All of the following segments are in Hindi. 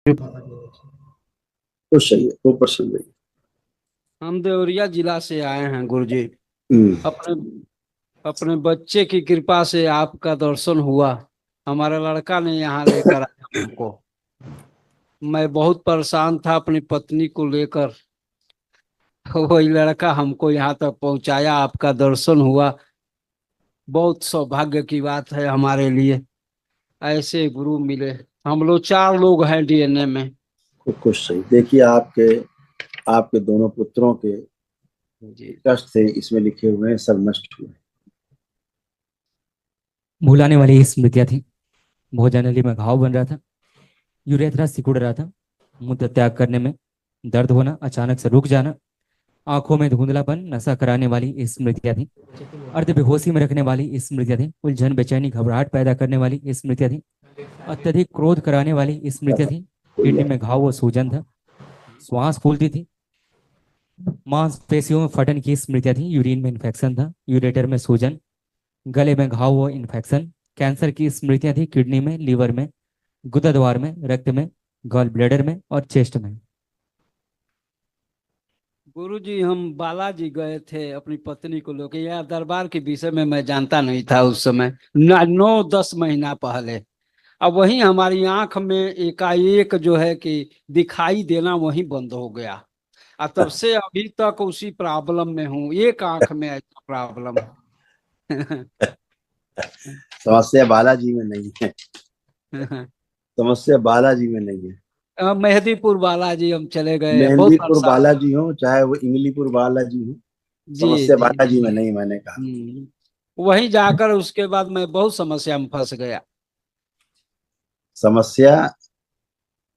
तो सही है, वो प्रसन्न रहिए। हम देवरिया जिला से आए हैं गुरुजी। हम्म। अपने अपने बच्चे की कृपा से आपका दर्शन हुआ। हमारा लड़का ने यहाँ लेकर आया हमको। मैं बहुत परेशान था अपनी पत्नी को लेकर। वही लड़का हमको यहाँ तक पहुँचाया, आपका दर्शन हुआ। बहुत सौभाग्य की बात है हमारे लिए, ऐसे गुरु मिले। हम लोग 4 लोग हैं डीएनए में। तो कुछ सही देखिए, आपके आपके दोनों पुत्रों के जी। कष्ट थे इसमें लिखे हुए हैं, सब नष्ट हुए। भुलाने वाली स्मृतियां थी। भोजनली में घाव बन रहा था। यूरेथ्रा सिकुड़ रहा था। मूत्र त्याग करने में दर्द होना, अचानक से रुक जाना। आंखों में धुंधलापन, नशा कराने वाली स्मृतियां थी। अर्ध बेहोशी में रखने वाली स्मृतियां थी। उलझन, बेचैनी, घबराहट पैदा करने वाली स्मृतियां थी। अत्यधिक क्रोध कराने वाली स्मृतियां थी। कोई किडनी याद में घाव व सूजन था। श्वास फूलती थी। मांसपेशियों में फटन की स्मृतियां थी। यूरिन में इन्फेक्शन था। यूरेटर में सूजन। गले में घाव व इन्फेक्शन। कैंसर की स्मृतियां थी। किडनी में, लीवर में, गुदद्वार में, रक्त में, गॉल ब्लैडर में और चेस्ट में। गुरुजी, हम बालाजी गए थे अपनी पत्नी को लेकर। यह दरबार के विषय में मैं जानता नहीं था उस समय, 9-10 महीना पहले। अब वहीं हमारी आंख में एकाएक जो है कि दिखाई देना वहीं बंद हो गया। और तब से अभी तक उसी प्रॉब्लम में हूँ, एक आंख में ऐसा प्रॉब्लम है। समस्या बालाजी में नहीं है। समस्या बालाजी में नहीं है। मेहदीपुर बालाजी हम चले गए, बहुत मेहंदीपुर परेशान। बालाजी हो चाहे वो इमलीपुर बालाजी हो, जी समस्या जी बालाजी में नहीं, मैंने कहा। वहीं जाकर उसके बाद मैं बहुत समस्या में फंस गया। समस्या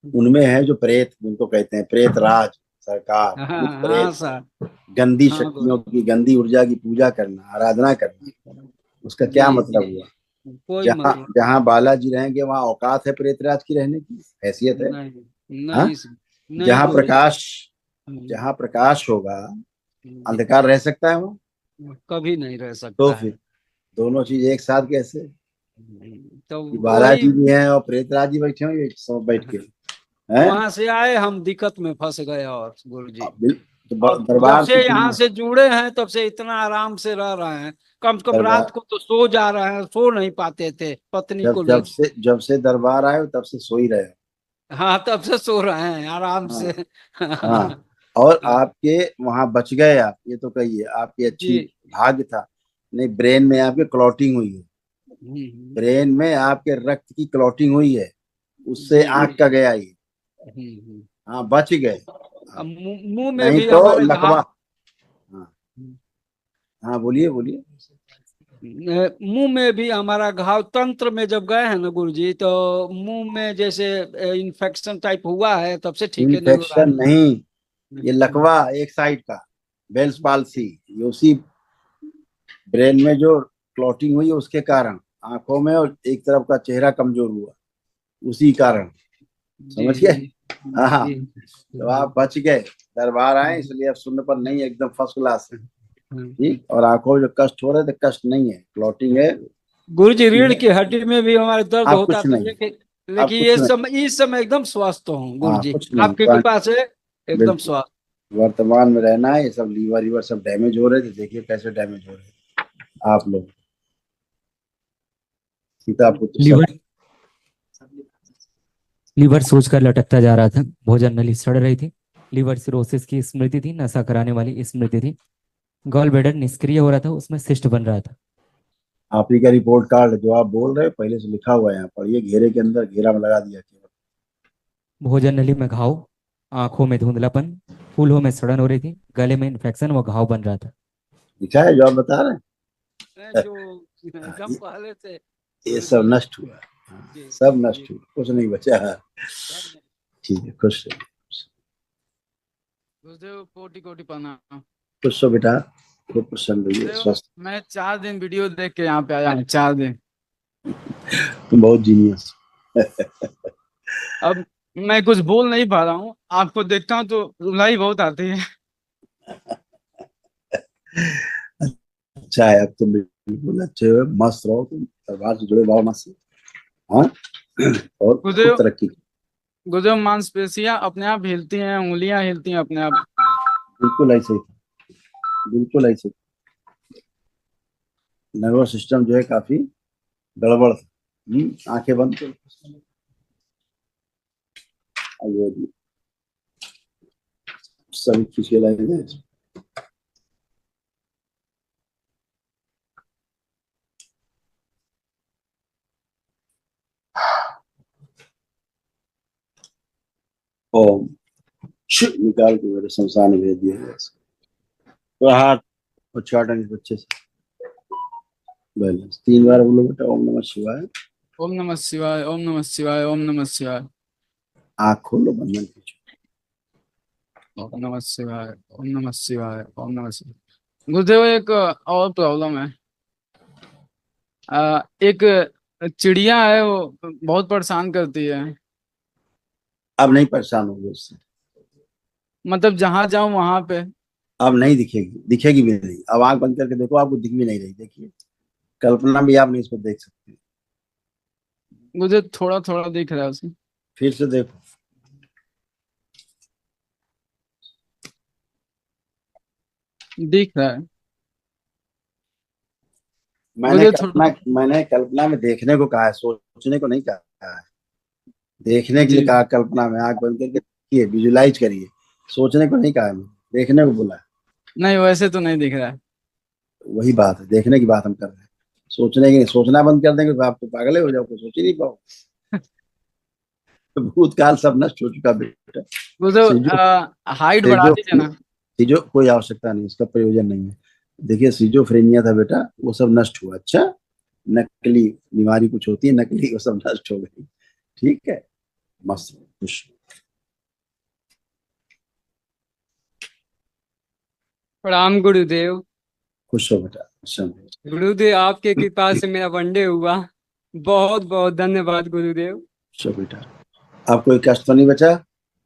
उनमें है जो प्रेत, जिनको कहते हैं प्रेत राज, सरकार, हाँ भूत हाँ प्रेत, सर। गंदी हाँ शक्तियों गुरु की, गंदी ऊर्जा की पूजा करना, आराधना करना। उसका जी क्या जी। मतलब हुआ? कोई जहाँ मतलब जहाँ बालाजी रहेंगे वहां औकात है प्रेतराज की रहने की, हैसियत है। नहीं। हाँ। नहीं नहीं जहाँ गुरु जी। प्रकाश हम्म, जहाँ प्रकाश होगा, हम्म, अंधकार रह सकता है वहाँ? कभी नहीं रह तो सकता है। फिर दोनों चीज एक साथ कैसे? तो कि वही बालाजी भी हैं और प्रेतराज जी बैठे हुए सब बैठ के हैं। वहां से आए, हम दिक्कत में फंस गए। और गुरु जी, तो अब जब दरबार से तो यहाँ दुनिया, से जुड़े हैं तब से इतना आराम से रह रहे हैं। कम से कम रात दरबार को तो सो जा रहे हैं, सो नहीं पाते थे पत्नी जब को जब लेकर। से जब से दरबार आए हो तब से सो ही रहे हो। हाँ, तब से सो रहे हैं आराम हाँ। से। हाँ। और आपके वहां बच गए आप, ये तो कहिए आपकी जी। अच्छी भाग्य था। नहीं, ब्रेन में आपके क्लॉटिंग हुई है। हम्म, ब्रेन में आपके रक्त की क्लॉटिंग हुई है, उससे जी आंख जी। का गया ये। हम्म। हाँ, बच गए। अब मुंह में नहीं भी तो हमारे लकवा। घाव। हाँ। हाँ, बोलिए बोलिए। मुंह में भी हमारा घाव, तंत्र में जब गए हैं ना गुरुजी, तो मुंह में जैसे इन्फेक्शन टाइप हुआ है, तब से ठीक है नहीं हो रहा इन्फेक्शन नहीं, ये है। लकवा एक साइड का, बेल्स पाल्सी, ये उसी ब्रेन में जो क्लॉटिंग हुई है उसके कारण आंखों में, और एक तरफ का चेहरा कमजोर हुआ उसी कारण। जी समझ गए? जी हाँ। जी। तो आप बच गए, दरबार आए इसलिए अब सुनने पर नहीं है, एकदम फर्स्ट क्लास है। ठीक। और आंखों में जो कष्ट हो रहे थे, कष्ट नहीं है, क्लॉटिंग है। गुरु जी, रीढ़ ठीक की है। हड्डी में भी हमारे दर्द आप होता कुछ था, नहीं, लेकिन आप लेकिन कुछ ये नहीं। समय, इस समय एकदम स्वस्थ हूँ गुरु हाँ, जी। कुछ नहीं आपकी कृपा से एकदम बिल्कुल। स्वस्थ। वर्तमान में रहना है। ये सब लीवर वीवर सब डैमेज हो रहे थे, देखिए कैसे डैमेज हो रहे हैं आप लोग। सीता पुत्र सब। लीवर लीवर सोचकर लटकता जा रहा था। भोजन नली सड़ रही थी। लीवर सिरोसिस की स्मृति थी। नशा कराने वाली स्मृति थी। गॉल ब्लैडर निष्क्रिय हो रहा था, उसमें सिस्ट बन रहा था। आप ही का रिपोर्ट कार्ड जो आप बोल रहे हो पहले से लिखा हुआ है, यहाँ पर ये घेरे के अंदर घेरा में लगा दिया केवल। भोजन नली में घाव। आंखों में धुंधलापन। फूलों में सड़न हो रही थी। गले में इन्फेक्शन व घाव बन रहा था। लिखा है जो आप बता रहे हैं। जो एकदम पहले से ये गुरु सब जी। नष्ट हुआ। हाँ, जी सब जी। नष्ट हुआ, कुछ नहीं बचा है। धन्यवाद। ठीक है, खुश रहिए। गुरुदेव, कोटि कोटि प्रणाम। खुश हो बेटा, खूब प्रसन्न रहिए, गुरुदेव, स्वस्थ। मैं 4 दिन वीडियो देख के यहाँ पे आया हूँ, 4 दिन। तुम बहुत जीनियस। अब मैं कुछ बोल नहीं पा रहा हूँ, आपको देखता हूँ तो रुलाई बहुत आती है। अच्छा है, अब तुम बिल्कुल अच्छे हो, मस्त रहो तुम, दरबार से जुड़े रहो मस्त। हाँ। और खूब गुरुदेव, तरक्की। गुरुदेव मांसपेशियां अपने आप हिलती हैं, उंगलियां हिलती हैं अपने आप। बिल्कुल ऐसे ही था, बिल्कुल ऐसे। नर्वस सिस्टम जो है काफी गड़बड़ था। आंखें बंद कर। आइए जी, सभी खींचे लाएंगे। ओम निकाल के मेरे शमशान में भेज दिया गया इसको। तो हाथ उच्चाटन इस बच्चे से बैलेंस 3 बार बोलो बेटा, ओम नमः शिवाय। ओम नमः शिवाय, ओम नमः शिवाय, ओम नमः शिवाय। आँख खोलो, बंधन खींचो। ओम नमः शिवाय, ओम नमः शिवाय, ओम नमः शिवाय। गुरुदेव एक और प्रॉब्लम है। एक चिड़िया है, वो बहुत परेशान करती है। अब नहीं परेशान होगे उससे, मतलब जहां जाऊं वहां पे। अब नहीं दिखेगी, दिखेगी भी नहीं। अब आंख बंद करके देखो, आपको दिख भी नहीं रही। देखिए, कल्पना भी आप नहीं इसको देख सकते। मुझे थोड़ा थोड़ा दिख रहा है उसमें। फिर से देखो, दिख रहा है। मैंने कल्पना में देखने को कहा है, सोचने को नहीं कहा है। देखने के लिए जी कहा, कल्पना में आंख बंद करके देखिए, विजुलाइज करिए। सोचने को नहीं कहा है, देखने को बोला है। नहीं, वैसे तो नहीं दिख रहा है। वही बात है, देखने की बात हम कर रहे हैं। सोचने की नहीं। सोचना बंद कर देंगे तो आप तो पागल ही हो जाओगे, सोच ही नहीं पाओ। भूतकाल सब नष्ट हो चुका बेटा। वो तो सीजो हाइट बढ़ा दीजिए ना। सीजो कोई आवश्यकता नहीं, इसका प्रयोजन नहीं है। देखिए, सीजोफ्रेनिया था बेटा, वो सब नष्ट हुआ। अच्छा, नकली बीमारी कुछ होती है नकली, वो सब नष्ट हो गई। ठीक है, मस्त, खुश। प्रणाम गुरुदेव। खुश हो बेटा, खुश हो। गुरुदेव आपके कृपा से मेरा वनडे हुआ। बहुत बहुत धन्यवाद गुरुदेव। खुश हो बेटा। आप कोई कष्ट तो नहीं बचा?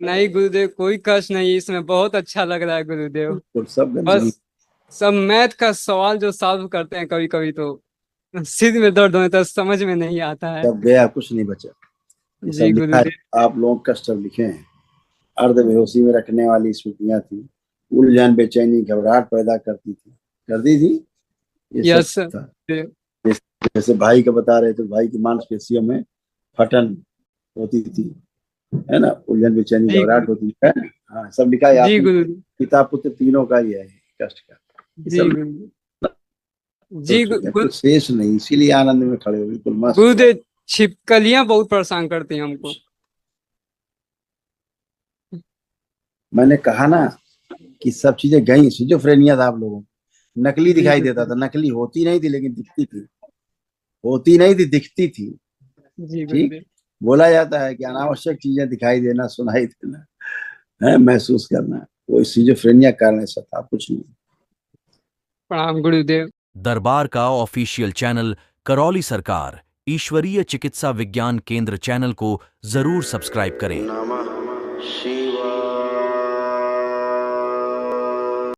नहीं गुरुदेव, कोई कष्ट नहीं, इसमें बहुत अच्छा लग रहा है गुरुदेव। तो सब गंदगी। बस सब मैथ का सवाल जो सॉल्व करते हैं कभी कभी तो सिर में दर्द होता है, समझ में नहीं आता है। सब गया, कुछ नहीं बचा। ये सब जी लिखा है, गुरुदेव। आप लोगों का कष्ट सब लिखे हैं। अर्ध बेहोशी में रखने वाली स्मृतियां थी, उलझन, बेचैनी, घबराहट पैदा करती थी। ये सब यस था। सर। जैसे भाई का बता रहे थे, भाई की मांसपेशियों में फटन होती थी, है ना, उलझन, बेचैनी, जी घबराहट होती है ना। हाँ, सब लिखा है। जी आप गुरुदेव। पिता पुत्र तीनों का ही है कष्ट का। ये जी सब गुरुदेव। हो जी चुका है, कुछ शेष नहीं, इसीलिए आनंद में खड़े हो, बिल्कुल मस्त। गुरुदेव, छिपकलियां बहुत परेशान करती हैं हमको। मैंने कहा ना कि सब चीजें गई। सिजोफ्रेनिया था आप लोगों को, नकली जी दिखाई देता था। नकली होती नहीं थी लेकिन दिखती थी, होती नहीं थी, दिखती थी। जी ठीक, गुरुदेव। बोला जाता है कि अनावश्यक चीजें दिखाई देना, सुनाई देना है, महसूस करना, वो सिजोफ्रेनिया कारण ऐसा था, कुछ नहीं। प्रणाम गुरुदेव। दरबार का ऑफिशियल चैनल करौली सरकार ईश्वरीय चिकित्सा विज्ञान केंद्र चैनल को जरूर सब्सक्राइब करें। नमः शिवाय।